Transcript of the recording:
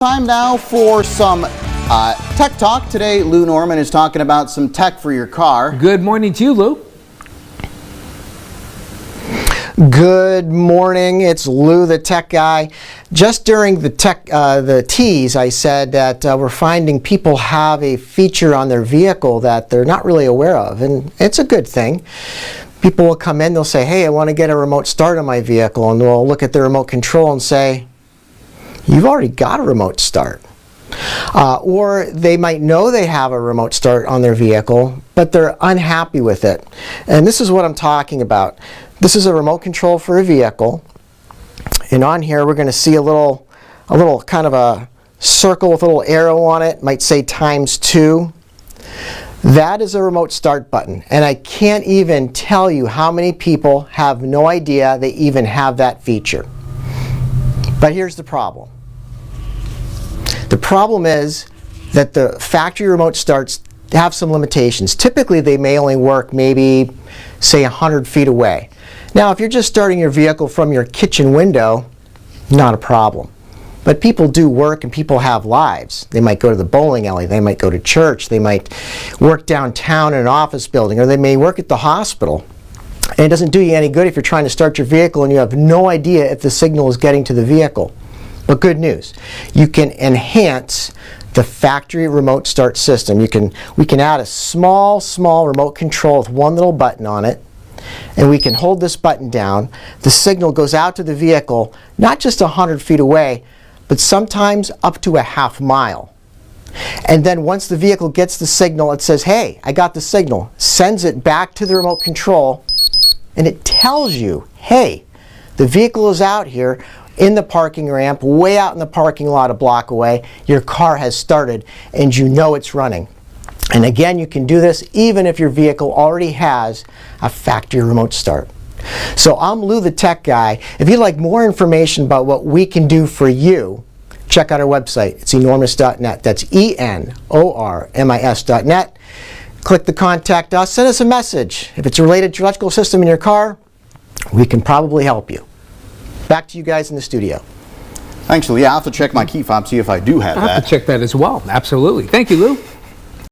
Time now for some Tech Talk. Today, Lou Norman is talking about some tech for your car. Good morning to you, Lou. Good morning. It's Lou, the tech guy. Just during the tease, I said that we're finding people have a feature on their vehicle that they're not really aware of, and it's a good thing. People will come in, they'll say, hey, I want to get a remote start on my vehicle, and we'll look at the remote control and say, you've already got a remote start. Or they might know they have a remote start on their vehicle, but they're unhappy with it. And this is what I'm talking about. This is a remote control for a vehicle. And on here we're going to see a little kind of a circle with a little arrow on it, might say ×2. That is a remote start button. And I can't even tell you how many people have no idea they even have that feature. But here's the problem. The problem is that the factory remote starts have some limitations. Typically, they may only work maybe, say, 100 feet away. Now, if you're just starting your vehicle from your kitchen window, not a problem. But people do work and people have lives. They might go to the bowling alley, they might go to church, they might work downtown in an office building, or they may work at the hospital. And it doesn't do you any good if you're trying to start your vehicle and you have no idea if the signal is getting to the vehicle. But good news, you can enhance the factory remote start system. We can add a small remote control with one little button on it, and we can hold this button down. The signal goes out to the vehicle, not just 100 feet away, but sometimes up to a half mile. And then once the vehicle gets the signal, it says, hey, I got the signal, sends it back to the remote control, and it tells you, hey, the vehicle is out here in the parking ramp, way out in the parking lot a block away. Your car has started and you know it's running. And again, you can do this even if your vehicle already has a factory remote start. So I'm Lou, the tech guy. If you'd like more information about what we can do for you, check out our website. It's enormous.net. That's enormis.net. Click the contact us, send us a message. If it's related to your electrical system in your car, we can probably help you. Back to you guys in the studio. Actually, yeah, I'll have to check my key fob, see if I do have that. I'll have to check that as well. Absolutely. Thank you, Lou.